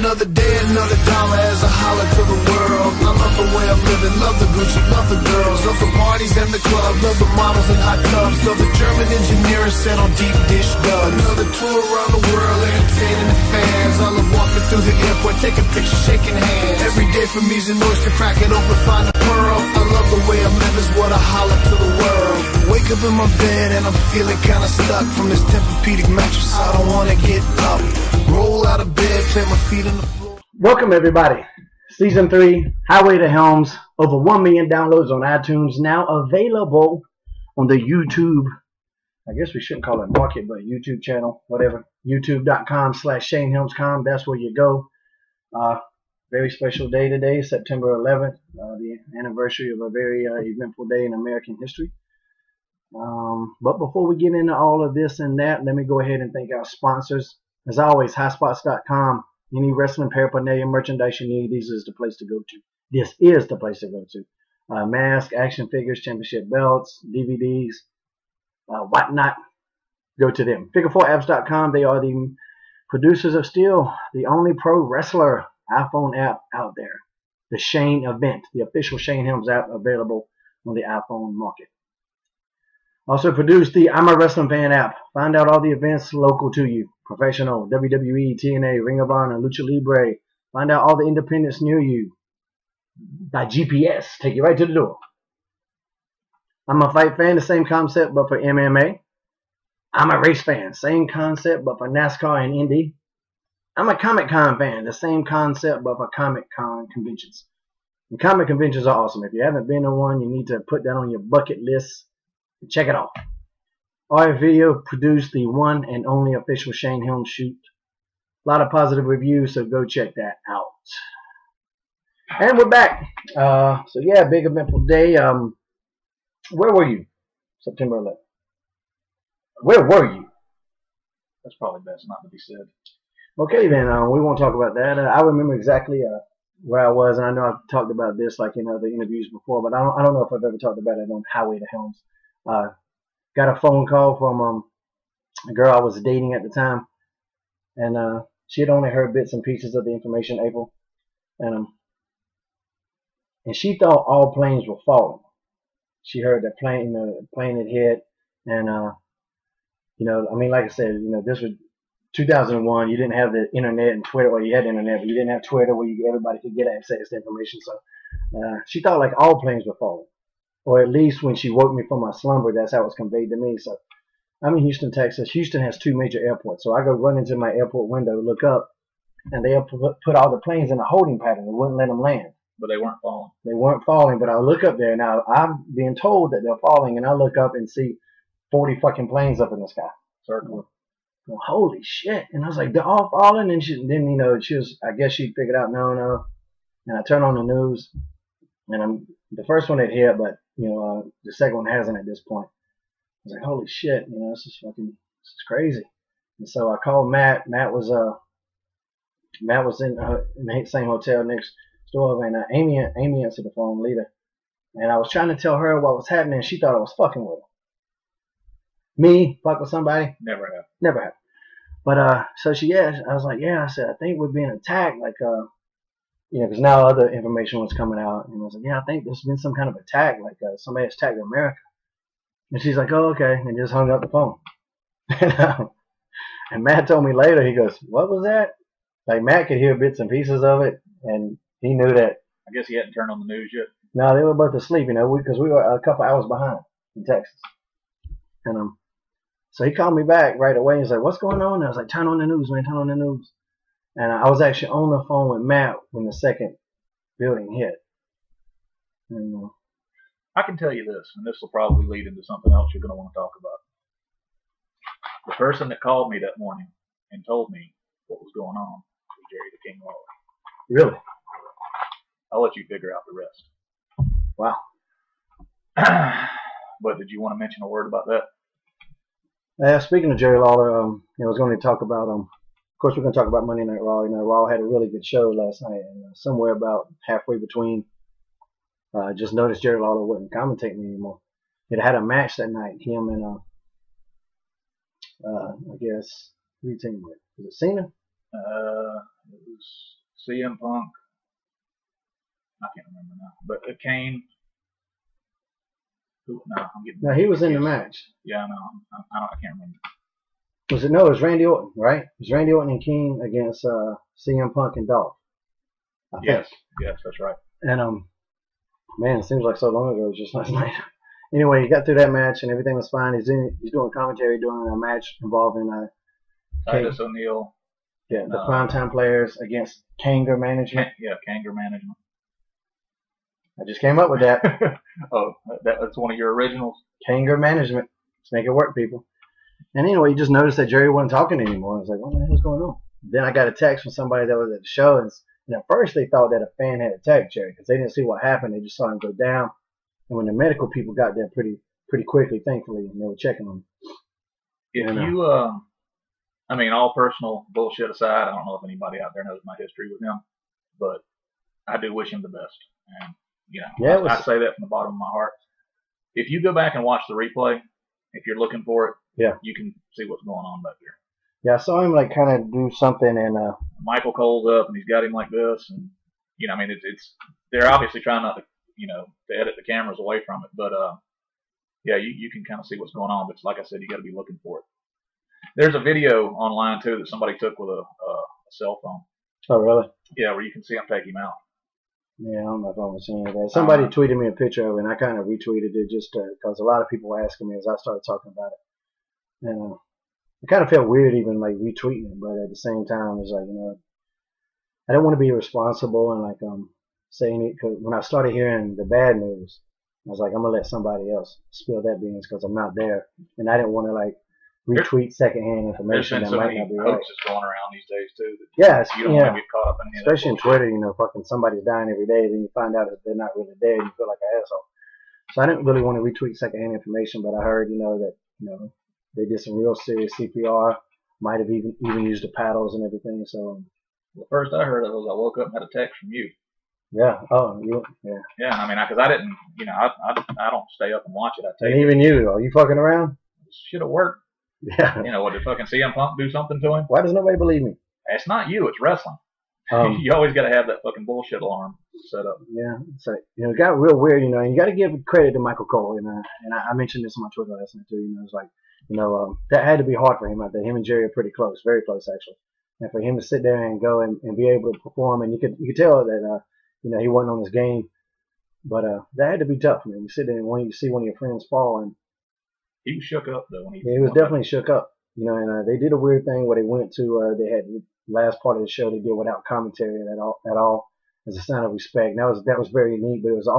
Another day, another dollar as I holler to the world. I love the way I'm living, love the Gucci, love the girls, love the parties and the clubs, love the models and hot tubs, love the German engineering set on deep dish dubs. Another tour around the world, entertaining the fans. I love walking through the airport, taking pictures, shaking hands. Every day for me's an oyster, crack it open, find a pearl. I love the way I live, is what I holler to the world. Wake up in my bed and I'm feeling kinda stuck from this Tempur-Pedic mattress. I don't wanna get up. Roll out of bed, plant my feet on the floor. Welcome everybody. Season 3, Highway to Helms. Over 1 million downloads on iTunes. Now available on the YouTube, I guess we shouldn't call it market, but YouTube channel, whatever. YouTube.com/ShaneHelmsCom. That's where you go. Very special day today, September 11th. The anniversary of a very eventful day in American history. But before we get into all of this and that, let me go ahead and thank our sponsors. As always, highspots.com. Any wrestling paraphernalia merchandise you need, this is the place to go to. This is the place to go to. Mask, action figures, championship belts, DVDs, whatnot. Go to them. Figure4apps.com. They are the producers of Steel, the only pro wrestler iPhone app out there. The Shane Event, the official Shane Helms app, available on the iPhone market. Also produced the I'm a Wrestling Fan app. Find out all the events local to you. Professional, WWE, TNA, Ring of Honor, Lucha Libre. Find out all the independents near you by GPS. Take you right to the door. I'm a fight fan, the same concept but for MMA. I'm a race fan, same concept but for NASCAR and Indy. I'm a Comic Con fan, the same concept but for Comic Con conventions. And comic conventions are awesome. If you haven't been to one, you need to put that on your bucket list. Check it out. RF Video produced the one and only official Shane Helms shoot. A lot of positive reviews, so go check that out. And we're back. So yeah, big eventful day. Where were you? September 11th. Where were you? That's probably best not to be said. Okay then, we won't talk about that. I remember exactly where I was, and I know I've talked about this like in other interviews before, but I don't know if I've ever talked about it on Highway to Helms. Got a phone call from a girl I was dating at the time, and she had only heard bits and pieces of the information, April, and she thought all planes were falling. She heard that plane had hit, and you know, I mean, like I said, you know, this was 2001. You didn't have the internet and Twitter. Well, you had internet, but you didn't have Twitter where everybody could get access to information. So she thought like all planes were falling. Or at least when she woke me from my slumber, that's how it was conveyed to me. So I'm in Houston, Texas. Houston has 2 major airports. So I go run into my airport window, look up, and they put all the planes in a holding pattern. They wouldn't let them land. But they weren't falling. They weren't falling, but I look up there. Now, I'm being told that they're falling, and I look up and see 40 fucking planes up in the sky. Certainly. Well, holy shit. And I was like, they're all falling? And then, you know, I guess she figured out, no. And I turn on the news, and the first one had hit, but you know, the second one hasn't at this point. I was like, holy shit, you know, this is crazy. And so I called Matt. Matt was in the same hotel next door, and Amy answered the phone later. And I was trying to tell her what was happening, and she thought I was fucking with her. Me, fuck with somebody? Never have. Never have. But so she asked, I was like, yeah, I said, I think we're being attacked, like you know, because now other information was coming out, and I was like, yeah, I think there's been some kind of attack, like somebody attacked America. And she's like, oh, okay, and just hung up the phone. And Matt told me later, he goes, what was that? Like, Matt could hear bits and pieces of it, and he knew that. I guess he hadn't turned on the news yet. No, they were both asleep, you know, because we were a couple hours behind in Texas. And so he called me back right away and said, what's going on? And I was like, turn on the news, man, turn on the news. And I was actually on the phone with Matt when the second building hit. And, I can tell you this, and this will probably lead into something else you're going to want to talk about. The person that called me that morning and told me what was going on was Jerry the King Lawler. Really? I'll let you figure out the rest. Wow. But did you want to mention a word about that? Speaking of Jerry Lawler, I was going to talk about, of course, we're going to talk about Monday Night Raw. You know, Raw had a really good show last night, and somewhere about halfway between, just noticed Jerry Lawler wasn't commentating anymore. It had a match that night, him and, I guess, who you team with? Was it Cena? It was CM Punk. I can't remember now, but Kane. No, I'm getting. No, he was in the match. Yeah, no, I can't remember. No, it was Randy Orton, right? It was Randy Orton and King against CM Punk and Dolph. Yes, that's right. And man, it seems like so long ago. It was just last night. Anyway, he got through that match and everything was fine. He's doing commentary during a match involving Titus O'Neil. Yeah, the Primetime Players against Kanger Management. Kanger Management. I just came up with that. Oh, that's one of your originals? Kanger Management. Let's make it work, people. And anyway, you just noticed that Jerry wasn't talking anymore. I was like, what the hell's going on? Then I got a text from somebody that was at the show, and at first they thought that a fan had attacked Jerry because they didn't see what happened. They just saw him go down. And when the medical people got there pretty quickly, thankfully, and they were checking on him. If I mean, all personal bullshit aside, I don't know if anybody out there knows my history with him, but I do wish him the best. And, I say that from the bottom of my heart. If you go back and watch the replay, if you're looking for it, you can see what's going on back there. Yeah, I saw him like kind of do something, and Michael Cole's up, and he's got him like this, and I mean, they're obviously trying not to, to edit the cameras away from it, but you can kind of see what's going on. But like I said, you got to be looking for it. There's a video online too that somebody took with a cell phone. Oh, really? Yeah, where you can see him take him out. Yeah, I don't know if I was seeing that. Somebody tweeted me a picture of it, and I kind of retweeted it just because a lot of people were asking me as I started talking about it. And it kind of felt weird even like retweeting it, but at the same time, it's like, I don't want to be irresponsible and like saying it, because when I started hearing the bad news, I was like, I'm gonna let somebody else spill that beans because I'm not there, and I didn't want to like retweet secondhand information that might not be right. There's so many hoaxes going around these days too. You don't want to get caught up in especially in Twitter. Fucking somebody's dying every day, then you find out that they're not really dead, and you feel like an asshole. So I didn't really want to retweet secondhand information, but I heard that they did some real serious CPR, might have even used the paddles and everything. So the first I heard of it was I woke up and had a text from you. Yeah. Oh, yeah. Yeah, I mean, because I didn't, I don't stay up and watch it. And even you, are you fucking around? Should have worked. Yeah. What did fucking CM Punk do something to him? Why does nobody believe me? It's not you. It's wrestling. You always got to have that fucking bullshit alarm set up. Yeah. So it got real weird, and you got to give credit to Michael Cole, and I mentioned this on my Twitter last night too. It's like, that had to be hard for him out there. Him and Jerry are pretty close, very close actually. And for him to sit there and go and be able to perform, and you could tell that he wasn't on his game, but that had to be tough, man. You sit there and when you see one of your friends fall, and he was shook up though. He was definitely shook up, and they did a weird thing where they went to they had the last part of the show they did without commentary at all as a sign of respect. And that was very neat, but it was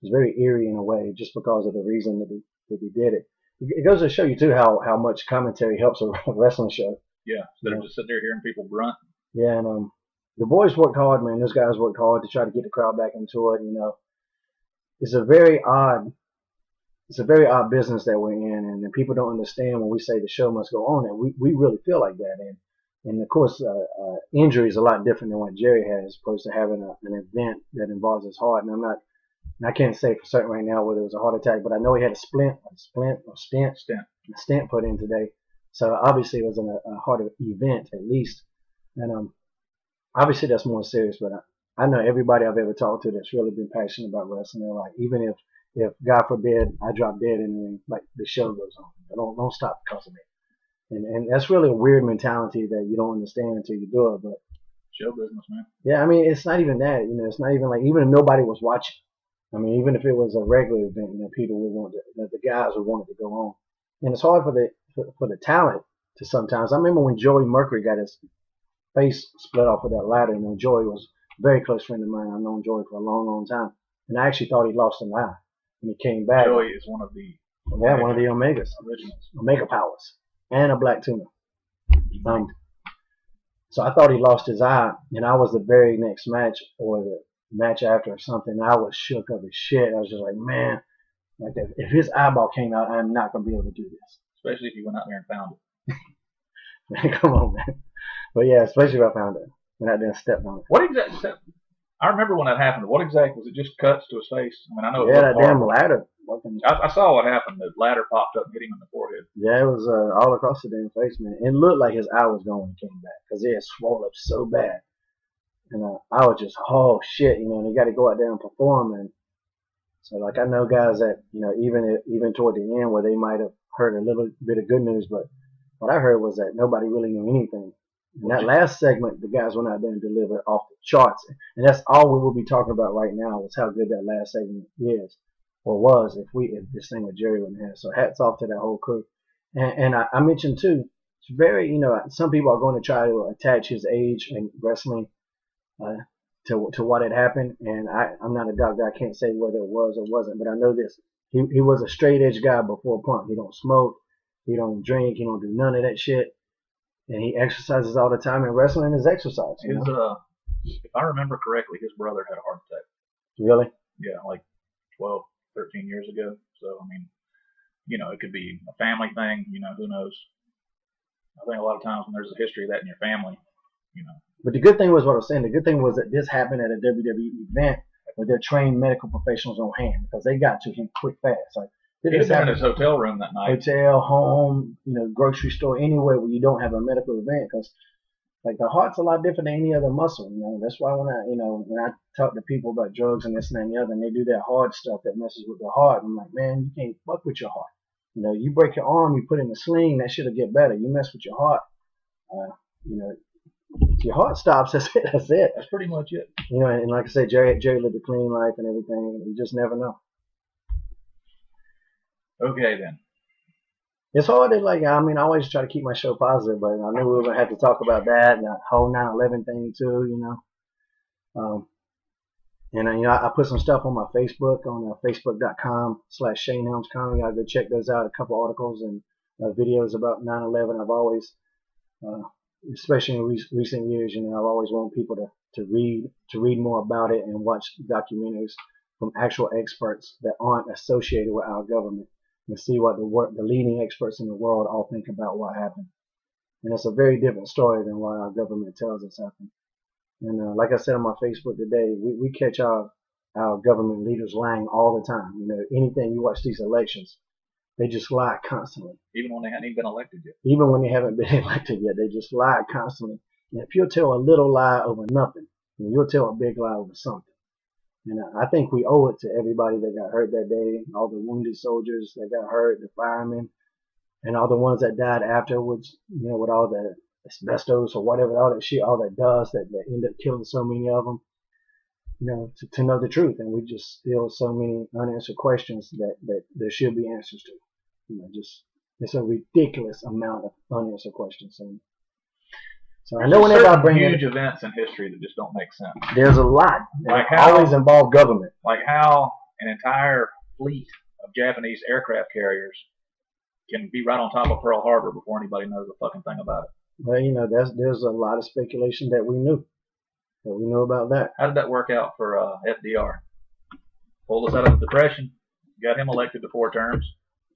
very eerie in a way just because of the reason that they did it. It goes to show you too how much commentary helps a wrestling show. Yeah, instead of just sitting there hearing people grunt. Yeah, and the boys worked hard, man. Those guys worked hard to try to get the crowd back into it. It's a very odd business that we're in, and people don't understand when we say the show must go on. And we really feel like that. And of course, injury is a lot different than what Jerry has, as opposed to having an event that involves his heart. And I can't say for certain right now whether it was a heart attack, but I know he had a stent put in today. So obviously it was a heart event at least. And obviously that's more serious, but I know everybody I've ever talked to that's really been passionate about wrestling. They're like, even if God forbid I drop dead in the ring, like the show goes on. Don't stop because of it. And that's really a weird mentality that you don't understand until you do it. But show business, man. Yeah, I mean, it's not even that. It's not even like, even if nobody was watching. I mean, even if it was a regular event, people would want that the guys would want it to go on. And it's hard for the talent to sometimes. I remember when Joey Mercury got his face split off of that ladder, and Joey was a very close friend of mine. I've known Joey for a long, long time, and I actually thought he lost an eye when he came back. Joey is one of the Omegas, originals, Omega Powers, and a black tuna. So I thought he lost his eye, and I was the very next match or the match after or something. I was shook up as shit. I was just like, man, like if his eyeball came out, I'm not gonna be able to do this. Especially if you went out there and found it. Man, come on, man. But yeah, especially if I found it and I didn't step on it. What exactly? I remember when that happened. What exactly was it? Just cuts to his face? I mean, I know. Yeah, that damn ladder. I saw what happened. The ladder popped up and hit him in the forehead. Yeah, it was all across the damn face, man. It looked like his eye was going when he came back because it had swollen up so bad. And I was just, oh shit, you know, and you got to go out there and perform. And so, like, I know guys that, you know, even toward the end where they might have heard a little bit of good news, but what I heard was that nobody really knew anything. In that last segment, the guys went out there and delivered off the charts. And that's all we will be talking about right now is how good that last segment is, or was, if this thing with Jerry wouldn't have. So hats off to that whole crew. And I mentioned too, it's very, you know, some people are going to try to attach his age and wrestling to what had happened. And I'm not a doctor. I can't say whether it was or wasn't, but I know this. He was a straight edge guy before Punk. He don't smoke. He don't drink. He don't do none of that shit. And he exercises all the time, and wrestling is exercise. If I remember correctly, his brother had a heart attack. Really? Yeah, like 12, 13 years ago. So, I mean, you know, it could be a family thing. You know, who knows? I think a lot of times when there's a history of that in your family, you know. But the good thing was what I was saying. The good thing was that this happened at a WWE event with their trained medical professionals on hand because they got to him quick, fast. Like, he was in his hotel room that night. Hotel, home, you know, grocery store, anywhere where you don't have a medical event, because like the heart's a lot different than any other muscle. You know, that's why when I talk to people about drugs and this and that and the other, and they do that hard stuff that messes with the heart, I'm like, man, you can't fuck with your heart. You know, you break your arm, you put in a sling, that shit'll get better. You mess with your heart, you know, if your heart stops, that's it. That's it. That's pretty much it. You know, and like I said, Jerry lived a clean life and everything. You just never know. Okay, then. It's hard to, like, I mean, I always try to keep my show positive, but I knew we were going to have to talk about that and the whole 9/11 thing, too, you know. And, you know, I put some stuff on my Facebook, on facebook.com/Shane Helms Comedy. I'll go check those out, a couple articles and videos about 9/11. I've always, especially in recent years, you know, I've always wanted people to read more about it and watch documentaries from actual experts that aren't associated with our government, and see what the leading experts in the world all think about what happened. And it's a very different story than what our government tells us happened. And like I said on my Facebook today, we catch our government leaders lying all the time. You know, anything you watch these elections, they just lie constantly. Even when they haven't even been elected yet. Even when they haven't been elected yet, they just lie constantly. And if you'll tell a little lie over nothing, then you'll tell a big lie over something. And I think we owe it to everybody that got hurt that day, all the wounded soldiers that got hurt, the firemen, and all the ones that died afterwards, you know, with all the asbestos or whatever, all that shit, all that dust that ended up killing so many of them, you know, to know the truth. And we just still so many unanswered questions that there should be answers to. You know, just it's a ridiculous amount of unanswered questions. So I know whenever I bring huge events in history that just don't make sense. There's a lot that always involve government. Like how an entire fleet of Japanese aircraft carriers can be right on top of Pearl Harbor before anybody knows a fucking thing about it. Well, you know, there's a lot of speculation that we knew about that. How did that work out for FDR? Pulled us out of the Depression, got him elected to 4 terms.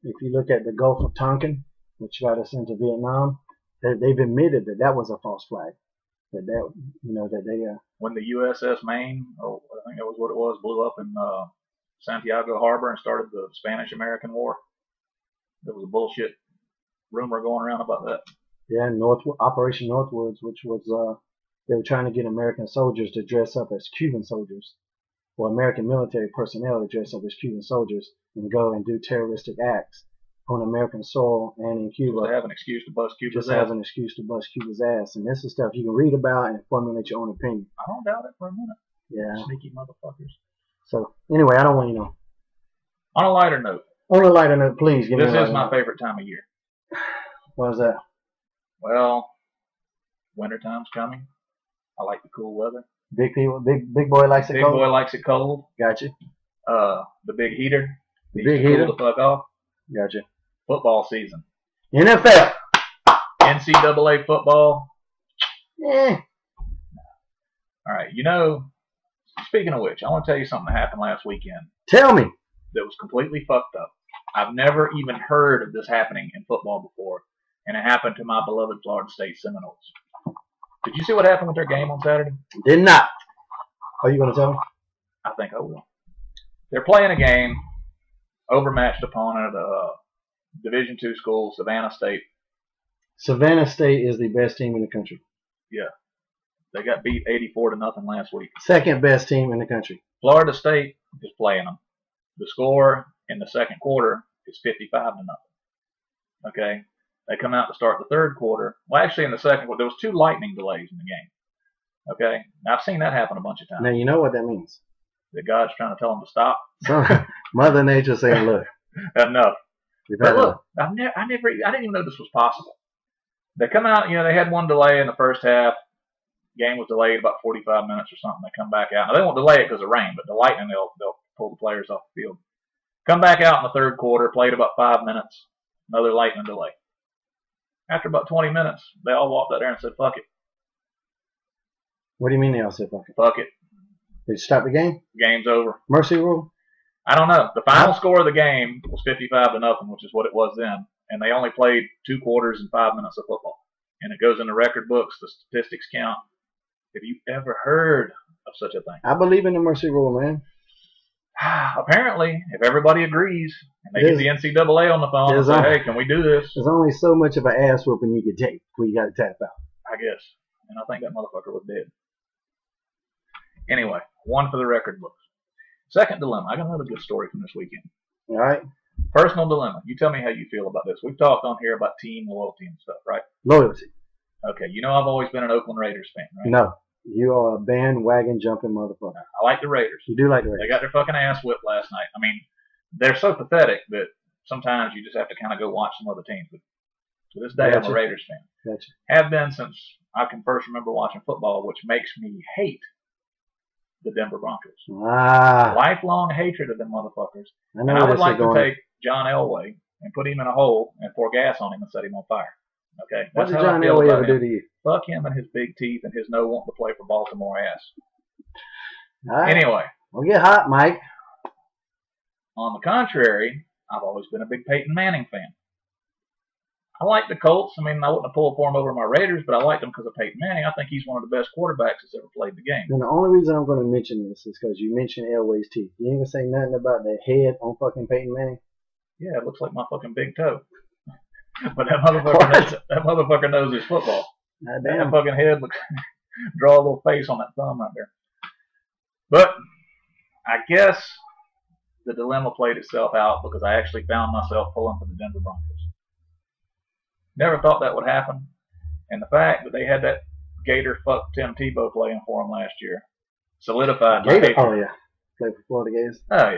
If you look at the Gulf of Tonkin, which got us into Vietnam, they've admitted that was a false flag. That you know, that they when the USS Maine, or I think that was what it was, blew up in Santiago Harbor and started the Spanish-American War. There was a bullshit rumor going around about that. Yeah, Operation Northwoods, which was they were trying to get American soldiers to dress up as Cuban soldiers, or American military personnel to dress up as Cuban soldiers and go and do terroristic acts on American soil and in Cuba. They have an excuse to bust Cuba's ass. Just have an excuse to bust Cuba's ass. And this is stuff you can read about and formulate your own opinion. I don't doubt it for a minute. Yeah. Sneaky motherfuckers. So, anyway, I don't want, you know. On a lighter note. On a lighter note, please give me a lighter note. This is my favorite time of year. What is that? Well, wintertime's coming. I like the cool weather. Big boy likes it cold? Big boy likes it cold. Gotcha. The big heater. The big heater. Cool the fuck off. Gotcha. Football season. NFL. NCAA football. Yeah. All right. You know, speaking of which, I want to tell you something that happened last weekend. Tell me. That was completely fucked up. I've never even heard of this happening in football before, and it happened to my beloved Florida State Seminoles. Did you see what happened with their game on Saturday? Did not. Are you going to tell me? I think I will. They're playing a game, overmatched opponent, Division II school, Savannah State. Savannah State is the best team in the country. Yeah. They got beat 84-0 last week. Second best team in the country. Florida State is playing them. The score in the second quarter is 55-0. Okay? They come out to start the third quarter. Well, actually, in the second quarter, there was 2 lightning delays in the game. Okay? Now, I've seen that happen a bunch of times. Now, you know what that means. That God's trying to tell them to stop. So, Mother Nature saying, look. Enough. But look, I didn't even know this was possible. They come out, they had 1 delay in the first half. Game was delayed about 45 minutes or something. They come back out. Now, they won't delay it because of rain, but the lightning, they'll pull the players off the field. Come back out in the third quarter, played about 5 minutes. Another lightning delay. After about 20 minutes, they all walked out there and said, fuck it. What do you mean they all said fuck it? Fuck it. Did you stop the game? Game's over. Mercy rule? I don't know. The final score of the game was 55-0, which is what it was then. And they only played 2 quarters and 5 minutes of football. And it goes in the record books. The statistics count. Have you ever heard of such a thing? I believe in the mercy rule, man. Apparently, if everybody agrees, and they get the NCAA on the phone and say, hey, can we do this? There's only so much of an ass whooping you can take before you got to tap out. I guess. And I think that motherfucker was dead. Anyway, 1 for the record books. Second dilemma. I got another good story from this weekend. All right. Personal dilemma. You tell me how you feel about this. We've talked on here about team loyalty and stuff, right? Loyalty. Okay. I've always been an Oakland Raiders fan, right? No. You are a bandwagon jumping motherfucker. I like the Raiders. You do like the Raiders. They got their fucking ass whipped last night. I mean, they're so pathetic that sometimes you just have to kind of go watch some other teams. But to this day, I'm a Raiders fan. Gotcha. Have been since I can first remember watching football, which makes me hate the Denver Broncos. Lifelong hatred of them motherfuckers. And I would like to take John Elway and put him in a hole and pour gas on him and set him on fire. Okay? What did John Elway ever do to you? Fuck him and his big teeth and his no wanting to play for Baltimore ass. All right. Anyway. Well, get hot, Mike. On the contrary, I've always been a big Peyton Manning fan. I like the Colts. I mean, I wouldn't have pulled for them over my Raiders, but I like them because of Peyton Manning. I think he's one of the best quarterbacks that's ever played the game. And the only reason I'm going to mention this is because you mentioned Elway's teeth. You ain't going to say nothing about the head on fucking Peyton Manning? Yeah, it looks like my fucking big toe. But that motherfucker knows his football. That fucking head looks, draw a little face on that thumb right there. But I guess the dilemma played itself out because I actually found myself pulling for the Denver Broncos. Never thought that would happen. And the fact that they had that Gator fuck Tim Tebow playing for them last year solidified my hatred. Oh, yeah. Played for Florida Gators. Oh,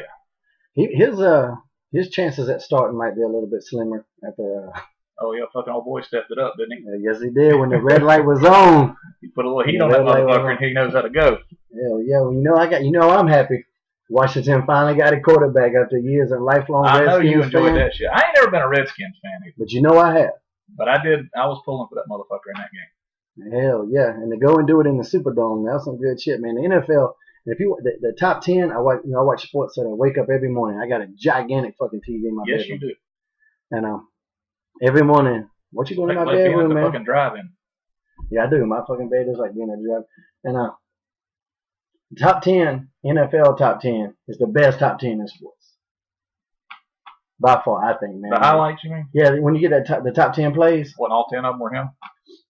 yeah. His chances at starting might be a little bit slimmer after. Oh, yeah, fucking old boy stepped it up, didn't he? Yes, he did. When the red light was on. He put a little heat on that motherfucker, and he knows how to go. Hell yeah. Well, I'm happy. Washington finally got a quarterback after years of lifelong Redskins. I know you enjoyed that shit. I ain't never been a Redskins fan either. But I have. But I did. I was pulling for that motherfucker in that game. Hell yeah. And to go and do it in the Superdome, that's some good shit, man. The NFL, if you the top 10, I watch Sports Center. I wake up every morning. I got a gigantic fucking TV in my bedroom. Yes, you do. And every morning, what you doing in my bedroom, man? Fucking driving. Yeah, I do. My fucking bed is like being a drive. And top 10, NFL top 10 is the best top 10 in sports. By far, I think, man. The highlights, you mean? Yeah, when you get the top 10 plays. What, all 10 of them were him?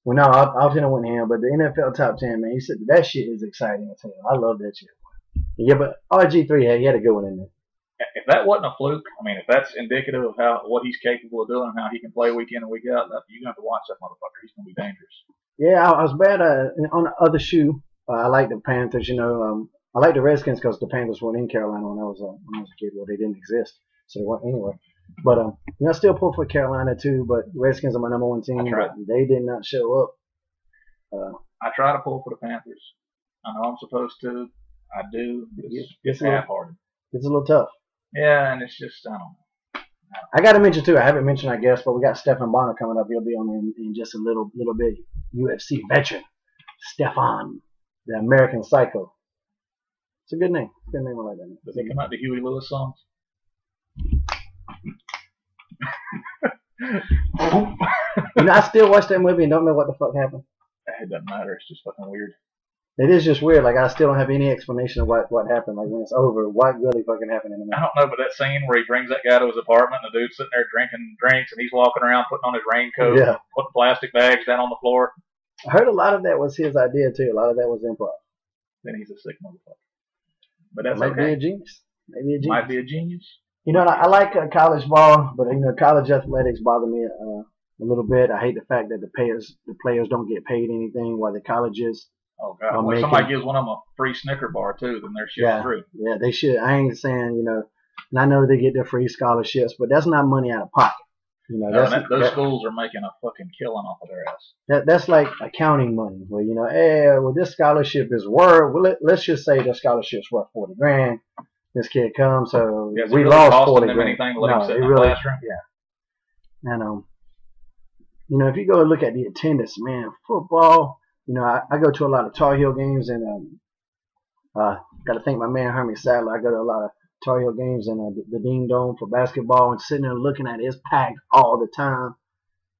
Well, no, all 10 of them went him, but the NFL top 10, man, he said that shit is exciting as hell. I love that shit. Yeah, but RG3, he had a good one in there. If that wasn't a fluke, I mean, if that's indicative of what he's capable of doing and how he can play week in and week out, you're going to have to watch that motherfucker. He's going to be dangerous. Yeah, I was bad on the other shoe. I like the Panthers, I like the Redskins because the Panthers weren't in Carolina when I was a kid. Well, they didn't exist. So they weren't anywhere. But I still pull for Carolina too. But Redskins are my number 1 team. But they did not show up. I try to pull for the Panthers. I know I'm supposed to. I do. It's half-hearted. It's a little tough. Yeah, and it's just I don't know. I got to mention too. I haven't mentioned, I guess, but we got Stefan Bonner coming up. He'll be on in just a little bit. UFC veteran, Stefan, the American Psycho. It's a good name. It's a good name. I like that name. Does he come out to Huey Lewis songs? I still watch that movie and don't know what the fuck happened. It doesn't matter. It's just fucking weird. It is just weird. Like, I still don't have any explanation of what happened. Like, when it's over, what really fucking happened in the movie? I don't know, but that scene where he brings that guy to his apartment and the dude's sitting there drinking drinks and he's walking around putting on his raincoat, putting plastic bags down on the floor. I heard a lot of that was his idea too. A lot of that was improv. Then he's a sick motherfucker. But that's Might okay. be a genius. Maybe a genius. Might be a genius. You know, I like college ball, but you know, college athletics bother me a little bit. I hate the fact that the players don't get paid anything while the colleges. Oh God! Well, somebody gives one of them a free Snicker bar too, then they're shit through. Yeah, they should. I ain't saying, you know, and I know they get their free scholarships, but that's not money out of pocket. You know, those schools are making a fucking killing off of their ass. That's like accounting money, where you know, hey, well, this scholarship is worth. Well, let's just say the scholarship's worth $40 grand. This kid comes, so we really lost $40 grand. Anything to let him sit in the classroom? Yeah. And you know, if you go look at the attendance, man, football. You know, I go to a lot of Tar Heel games, and got to thank my man Hermie Sadler. I go to a lot of Tar Heel games and the Dean Dome for basketball, and sitting there looking at it, it's packed all the time.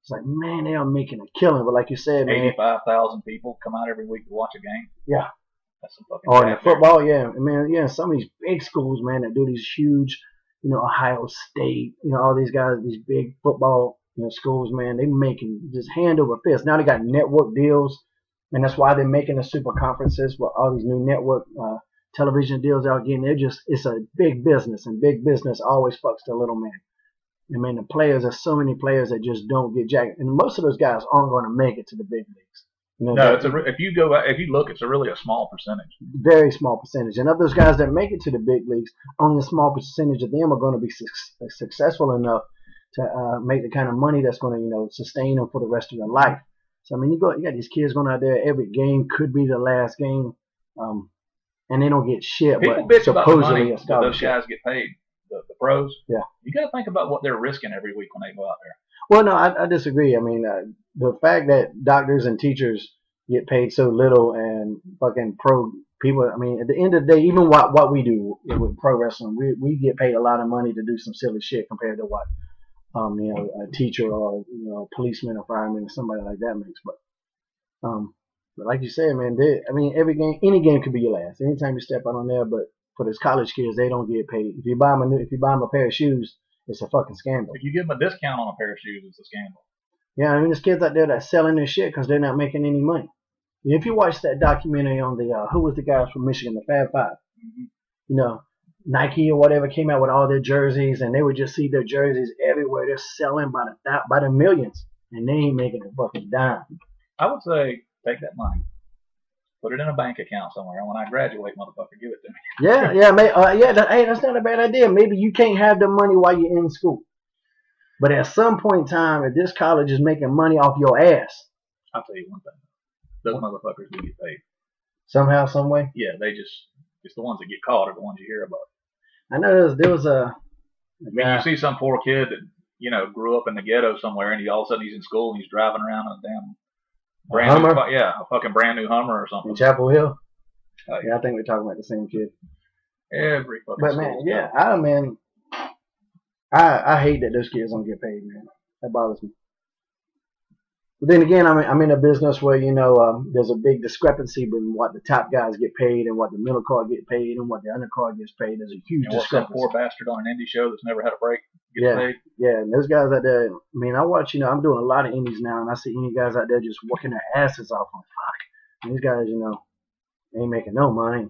It's like, man, they are making a killing. But like you said, man, 85,000 people come out every week to watch a game. Yeah. That's some fucking. Or in the football, yeah, man, yeah. Some of these big schools, man, that do these huge, you know, Ohio State, you know, all these guys, these big football, you know, schools, man, they making just hand over fist. Now they got network deals. And that's why they're making the super conferences with all these new network television deals out getting. It's a big business, and big business always fucks the little man. I mean, the players, there's so many players that just don't get jacked, and most of those guys aren't going to make it to the big leagues. You know, no, if you look, it's really a small percentage. Very small percentage, and of those guys that make it to the big leagues, only a small percentage of them are going to be successful enough to make the kind of money that's going to, you know, sustain them for the rest of their life. So I mean, you got these kids going out there. Every game could be the last game, and they don't get shit. People but bitch supposedly about the money that those guys get paid. The pros. Yeah. You got to think about what they're risking every week when they go out there. Well, no, I disagree. I mean, the fact that doctors and teachers get paid so little, and fucking pro people. I mean, at the end of the day, even what we do with pro wrestling, we get paid a lot of money to do some silly shit compared to what. You know, a teacher or, you know, a policeman or fireman or somebody like that makes. But like you said, man, I mean, any game could be your last. Anytime you step out on there, but for those college kids, they don't get paid. If you buy them a pair of shoes, it's a fucking scandal. If you give them a discount on a pair of shoes, it's a scandal. Yeah, I mean, there's kids out there that's selling their shit because they're not making any money. If you watch that documentary on the who was the guys from Michigan, the Fab Five, you know. Nike or whatever came out with all their jerseys, and they would just see their jerseys everywhere. They're selling by the millions, and they ain't making a fucking dime. I would say take that money, put it in a bank account somewhere, and when I graduate, motherfucker, give it to me. That's not a bad idea. Maybe you can't have the money while you're in school, but at some point in time, if this college is making money off your ass, I'll tell you one thing: those motherfuckers will get paid somehow, some way. Yeah, it's the ones that get caught are the ones you hear about. I know there was a. I mean, you see some poor kid that, you know, grew up in the ghetto somewhere, and all of a sudden he's in school and he's driving around in a damn brand new, a fucking brand new Hummer or something. In Chapel Hill. Yeah, I think we're talking about the same kid. Every fucking. But man, I hate that those kids don't get paid, man. That bothers me. But then again, I'm in a business where, you know, there's a big discrepancy between what the top guys get paid and what the middle card get paid and what the undercard gets paid. There's a huge discrepancy. Some poor bastard on an indie show that's never had a break gets paid. Yeah, and those guys out there, I mean, I watch, you know, I'm doing a lot of indies now, and I see indie guys out there just working their asses off on fuck. And these guys, you know, ain't making no money.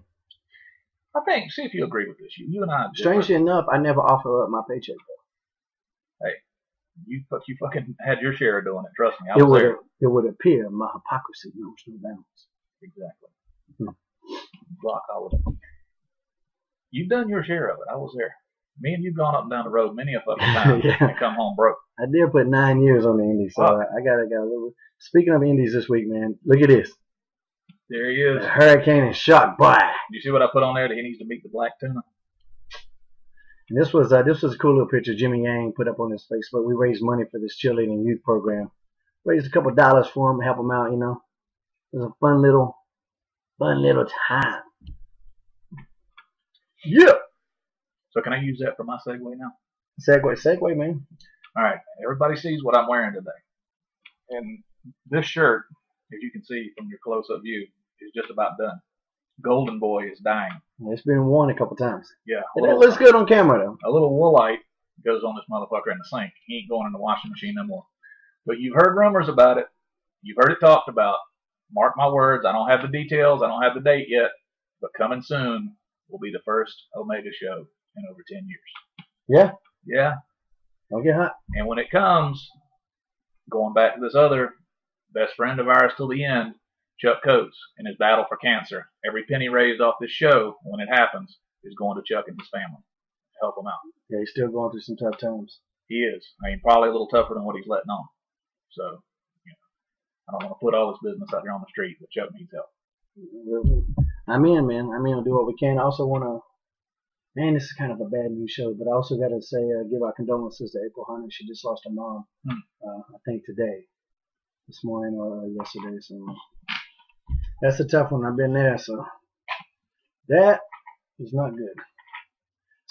I think, see if you agree with this. You and I. Strangely enough, I never offer up my paycheck, though. Hey. You fucking had your share of doing it. Trust me. It would appear my hypocrisy knows no bounds. Exactly. Block holiday. You've done your share of it. I was there. Me and you've gone up and down the road many a fucking time and come home broke. I did put 9 years on the indies, so I got a little. Speaking of indies this week, man, look at this. There he is. The hurricane and shark boy. You see what I put on there that he needs to meet the black tuna? And this was a cool little picture Jimmy Yang put up on his Facebook. We raised money for this cheerleading youth program. Raised a couple of dollars for him to help him out, you know. It was a fun little time. Yeah. So can I use that for my segue now? Segue, man. All right. Everybody sees what I'm wearing today. And this shirt, as you can see from your close-up view, is just about done. Golden Boy is dying. It's been worn a couple times. Yeah. It looks good on camera, though. A little woolite goes on this motherfucker in the sink. He ain't going in the washing machine no more. But you've heard rumors about it. You've heard it talked about. mark my words, I don't have the details, I don't have the date yet, but coming soon will be the first Omega show in over 10 years. Yeah? Yeah. Don't get hot. And when it comes, going back to this other best friend of ours till the end, Chuck Coates, in his battle for cancer. Every penny raised off this show, when it happens, is going to Chuck and his family to help him out. Yeah, he's still going through some tough times. He is. I mean, probably a little tougher than what he's letting on. So, I don't want to put all this business out there on the street, but Chuck needs help. I'm in, man. I'm in to do what we can. I also want to, man, this is kind of a bad news show, but I also got to say, give our condolences to April Hunter. She just lost her mom, I think today, this morning or yesterday. So that's a tough one. I've been there, so that is not good.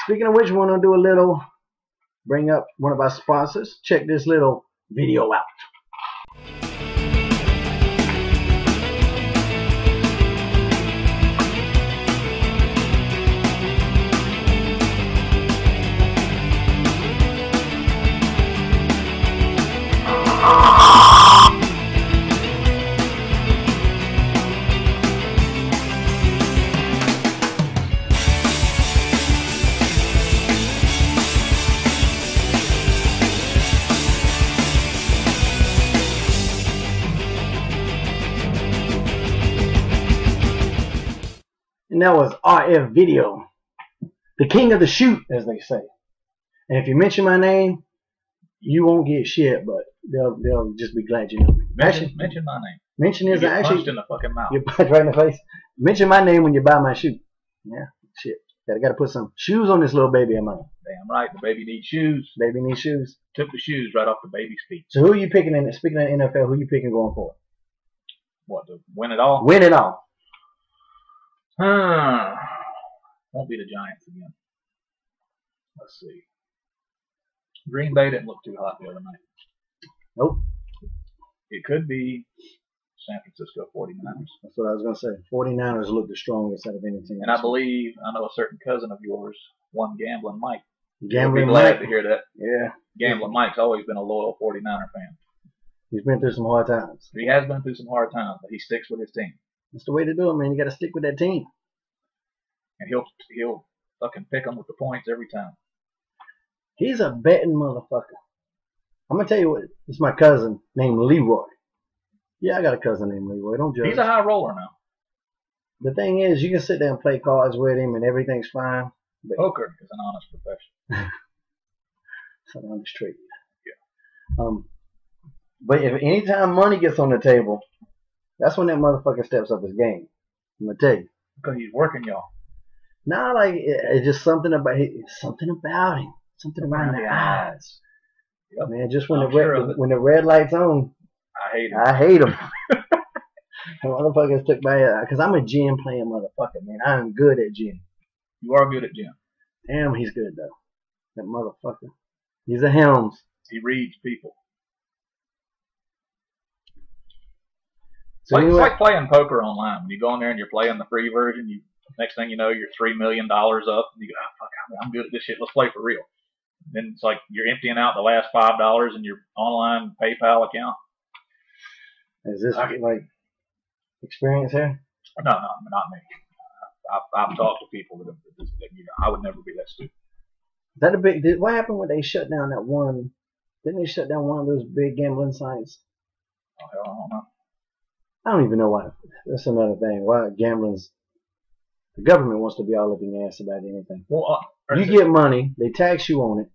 Speaking of which, we want to do a little, bring up one of our sponsors. Check this little video out. And that was RF Video, the king of the shoot, as they say. And if you mention my name, you won't get shit, but they'll just be glad you know me. Mention my name. Mention is actually punched in the fucking mouth. You're punched right in the face. Mention my name when you buy my shoe. Yeah, shit. Gotta put some shoes on this little baby of mine. Damn right, the baby needs shoes. Baby needs shoes. Took the shoes right off the baby's feet. So who are you picking in? Speaking of the NFL, who are you picking going for? What, to win it all? Win it all. Won't be the Giants again. Let's see. Green Bay didn't look too hot the other night. Nope. It could be San Francisco 49ers. That's what I was going to say. 49ers look the strongest out of any team. And I believe, I know a certain cousin of yours, one Gambling Mike. Gambling You'll be glad Mike. to hear that. Yeah. Gambling Mike's always been a loyal 49er fan. He's been through some hard times. He has been through some hard times, but he sticks with his team. That's the way to do it, man. You got to stick with that team. And he'll fucking pick them with the points every time. He's a betting motherfucker. I'm going to tell you what. It's my cousin named Leroy. Yeah, I got a cousin named Leroy. Don't judge. He's a high roller now. The thing is, you can sit there and play cards with him and everything's fine. But poker is an honest profession. It's an honest trade. Yeah. But if anytime money gets on the table, that's when that motherfucker steps up his game. I'm going to tell you. Because he's working y'all. Nah, like, it's just something about him. Something about him. Something about the eyes. Yep. Man, just when the red light's on, I hate him. I hate him. The motherfuckers took my, because I'm a gin playing motherfucker, man. I'm good at gin. You are good at gin. Damn, he's good, though. That motherfucker. He's a Helms. He reads people. So it's like playing poker online. When you go in there and you're playing the free version, next thing you know, you're $3 million up, and you go, oh, fuck, I'm good at this shit. Let's play for real. Then it's like you're emptying out the last $5 in your online PayPal account. Is this like experience here? No, not me. I've talked to people that I would never be that stupid. Is that a big? What happened when they shut down that one? Didn't they shut down one of those big gambling sites? Oh hell, I don't know. I don't even know why. That's another thing. Why gambling's? The government wants to be all up in your ass about anything. Well, you get money, they tax you on it,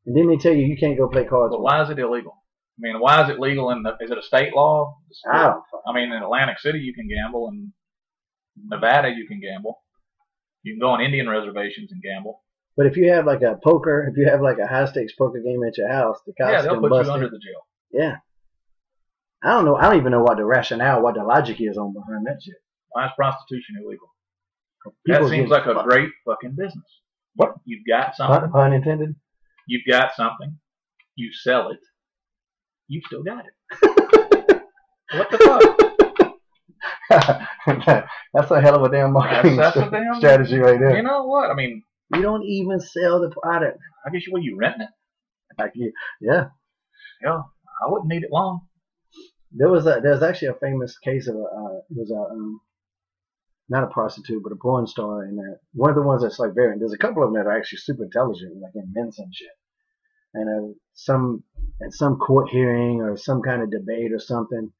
and then they tell you can't go play cards. But why is it illegal? I mean, why is it legal is it a state law? I mean, in Atlantic City you can gamble, in Nevada you can gamble. You can go on Indian reservations and gamble. But if you have like a high stakes poker game at your house, the cops they'll put you under the jail. Yeah. I don't know. I don't even know what the rationale, what the logic is on behind that shit. Why is prostitution illegal? That seems like a great fucking business. What? You've got something. Pun intended. You've got something. You sell it. You've still got it. What the fuck? That's a hell of a damn marketing strategy right there. You know what? I mean, you don't even sell the product. I guess you renting it. Yeah. Yeah. I wouldn't need it long. There's actually a famous case of it was a not a prostitute but a porn star, and one of the ones that's like there's a couple of them that are actually super intelligent, like immense and shit. And at some court hearing or some kind of debate or something,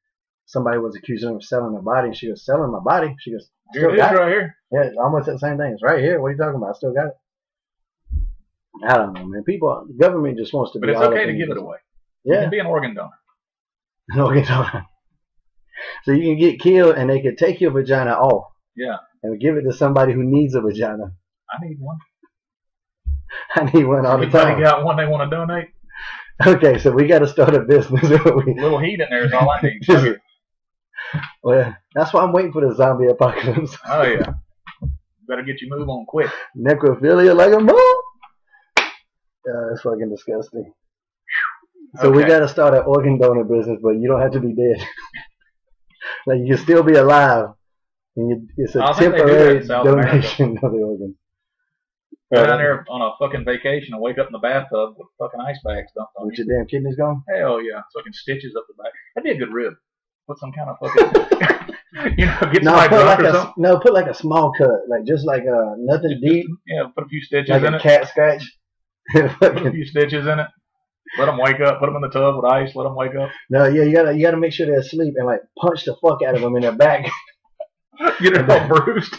somebody was accusing her of selling her body. She goes, selling my body? She goes, here it is right here. Yeah, it's almost the same thing. It's right here. What are you talking about? I still got it. I don't know, man. The government just wants to be. But it's okay to give it away. Yeah. You can be an organ donor. An organ donor. So you can get killed and they could take your vagina off. Yeah. And give it to somebody who needs a vagina. I need one. I need one all the time. Anybody got one they want to donate? Okay, so we got to start a business. A little heat in there is all I need. Well, that's why I'm waiting for the zombie apocalypse. Oh, yeah. Better get your move on quick. Necrophilia like a move. That's fucking disgusting. So we got to start an organ donor business, but you don't have to be dead. Like, you can still be alive. And it's a temporary donation of the organ. Go down there on a fucking vacation and wake up in the bathtub with fucking ice bags dumped on you. With your damn kidneys gone? Hell yeah. Fucking stitches up the back. That'd be a good rib. Put some kind of fucking, get somebody drunk or something. No, put like a small cut. Like, just like nothing deep. Yeah, put a few stitches in it. Like a cat scratch. Put a few stitches in it. Let them wake up. Put them in the tub with ice. Let them wake up. No, yeah, you gotta make sure they're asleep and like punch the fuck out of them in their back. Get it all bruised.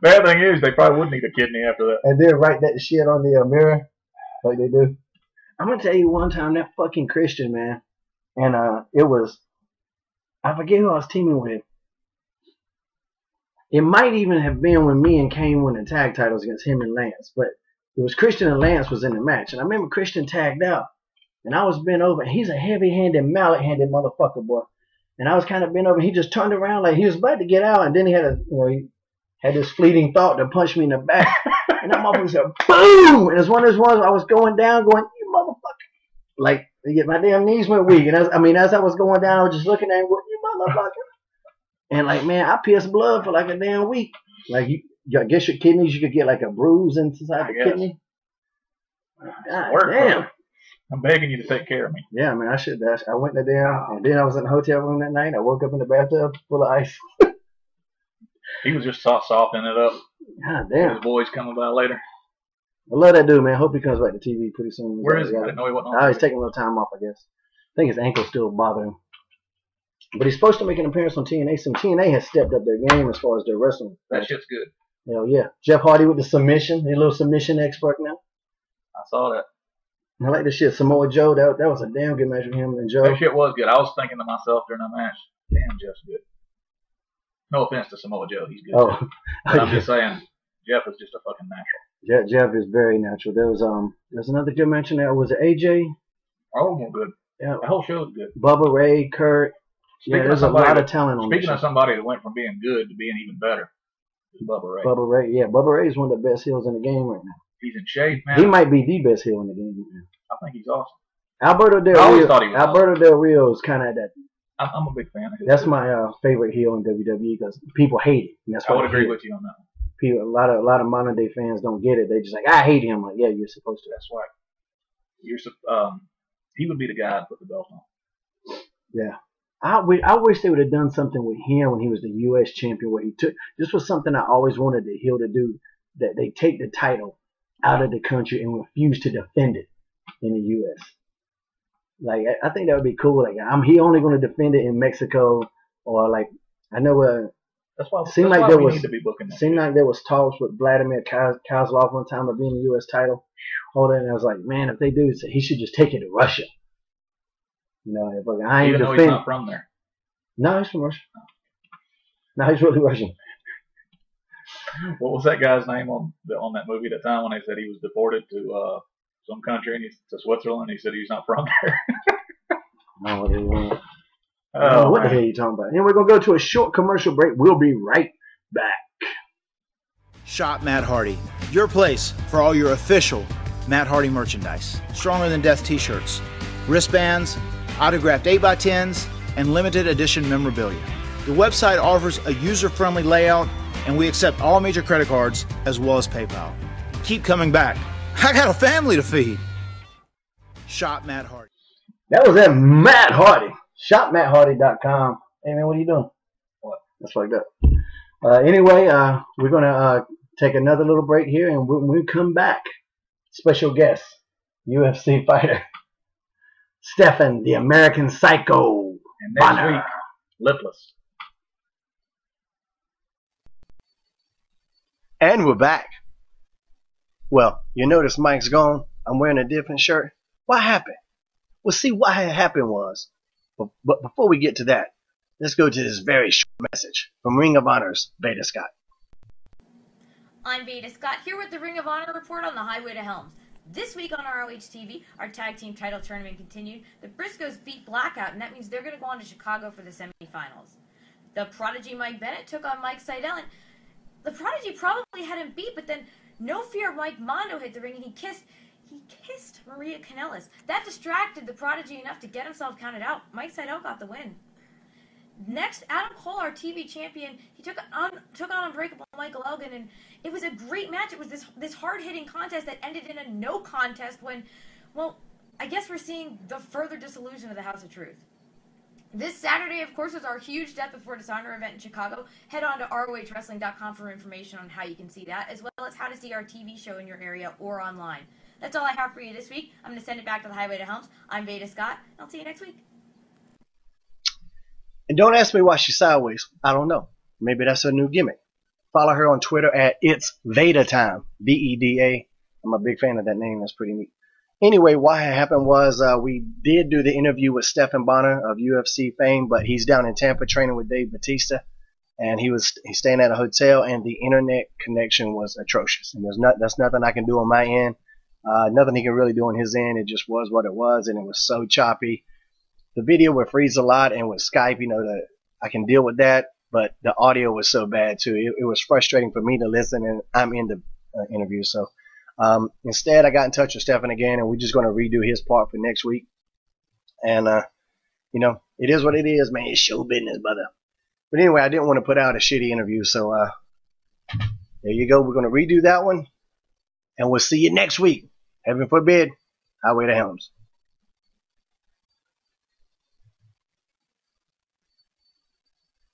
Bad thing is, they probably would need a kidney after that. And then write that shit on the mirror, like they do. I'm gonna tell you one time, that fucking Christian, man, and it was, I forget who I was teaming with. It might even have been when me and Kane won the tag titles against him and Lance, but it was Christian and Lance was in the match, and I remember Christian tagged out, and I was bent over, and he's a heavy-handed, mallet-handed motherfucker, boy. And I was kind of bent over, and he just turned around like he was about to get out, and then he had he had this fleeting thought to punch me in the back. And that motherfucker said, boom! And it's one of those ones I was going down, going, you motherfucker. Like, my damn knees went weak. And as I was going down, I was just looking at him, going, you motherfucker. And like, man, I pissed blood for like a damn week. Like, I guess your kidneys, you could get like a bruise inside the kidney. God damn. I'm begging you to take care of me. Yeah, man, I should. I went there, and then I was in the hotel room that night. I woke up in the bathtub full of ice. He was just softening it up. God damn. His boys coming by later. I love that dude, man. Hope he comes back to TV pretty soon. Where is he? I didn't know he wasn't on. Oh, he's taking a little time off, I guess. I think his ankle's still bothering him. But he's supposed to make an appearance on TNA. Some TNA has stepped up their game as far as their wrestling. That shit's good. Hell yeah. Jeff Hardy with the submission. He's a little submission expert now. I saw that. I like the shit. Samoa Joe, that was a damn good match with him and Joe. That shit was good. I was thinking to myself during the match, damn, Jeff's good. No offense to Samoa Joe, he's good. Oh. But I'm just saying, Jeff is just a fucking natural. Jeff is very natural. There's another good match in there. Was it AJ? All of them were good. Yeah. The whole show was good. Bubba Ray, Kurt. There's a lot of talent on this. Speaking of somebody that went from being good to being even better, Bubba Ray. Bubba Ray, yeah. Bubba Ray is one of the best heels in the game right now. He's in shape, man. He might be the best heel in the game right now. I think he's awesome. Alberto Del Rio is kind of that. I'm a big fan of his. That's my favorite heel in WWE because people hate it. And that's I would agree with you on that one. People, a lot of modern day fans don't get it. They just like, I hate him. Like, yeah, you're supposed to. That's why. He would be the guy to put the belt on. Yeah. I wish they would have done something with him when he was the U.S. champion, where he took. This was something I always wanted the heel to do. That they take the title out of the country and refuse to defend it in the U.S. Like, I think that would be cool. Like, he only going to defend it in Mexico, or like, I know. That's why we need to be booking that. Seemed like there was talks with Vladimir Kozlov one time of being the U.S. title holder, and I was like, man, if they do, he should just take it to Russia. You know, if I ain't even though he's not from there. No, he's from Russia. No, he's really Russian. What was that guy's name on that movie at the time when they said he was deported to some country, and to Switzerland? He said he's not from there. What the hell are you talking about? And we're going to go to a short commercial break. We'll be right back. Shop Matt Hardy, your place for all your official Matt Hardy merchandise. Stronger Than Death t-shirts, wristbands, autographed 8x10s, and limited edition memorabilia. The website offers a user-friendly layout, and we accept all major credit cards as well as PayPal. Keep coming back. I got a family to feed. Shop Matt Hardy. That was that Matt Hardy. ShopMattHardy.com. Hey man, what are you doing? What? That's fucked up. Anyway, we're gonna take another little break here, and when we come back, special guest, UFC fighter Stephan, the American Psycho. And next week, lipless. And we're back. Well, you notice Mike's gone. I'm wearing a different shirt. What happened? Well, see, what had happened was, but before we get to that, let's go to this very short message from Ring of Honor's Veda Scott. I'm Veda Scott, here with the Ring of Honor report on the Highway to Helms. This week on ROH TV, our tag team title tournament continued. The Briscoes beat Blackout, and that means they're going to go on to Chicago for the semifinals. The Prodigy Mike Bennett took on Mike Seidel, and the Prodigy probably had him beat, but then No Fear Mike Mondo hit the ring, and he kissed Maria Kanellis. That distracted the Prodigy enough to get himself counted out. Mike Seidel got the win. Next, Adam Cole, our TV champion, he took on Unbreakable Michael Elgin, and it was a great match. It was this hard-hitting contest that ended in a no contest when, well, I guess we're seeing the further dissolution of the House of Truth. This Saturday, of course, is our huge Death Before Dishonor event in Chicago. Head on to ROHWrestling.com for information on how you can see that, as well as how to see our TV show in your area or online. That's all I have for you this week. I'm going to send it back to the Highway to Helms. I'm Veda Scott. I'll see you next week. And don't ask me why she's sideways. I don't know. Maybe that's her new gimmick. Follow her on Twitter at It's Veda Time. VEDA. I'm a big fan of that name. That's pretty neat. Anyway, what happened was we did do the interview with Stephan Bonnar of UFC fame, but he's down in Tampa training with Dave Bautista, and he's staying at a hotel, and the internet connection was atrocious. And that's nothing I can do on my end. Nothing he can really do on his end. It just was what it was, and it was so choppy. The video would freeze a lot, and with Skype, I can deal with that, but the audio was so bad too. It was frustrating for me to listen, and I'm in the interview. So instead, I got in touch with Stephan again, and we're just going to redo his part for next week. And it is what it is, man. It's show business, brother. But anyway, I didn't want to put out a shitty interview, so there you go. We're going to redo that one, and we'll see you next week. Heaven forbid, Highway to Helms.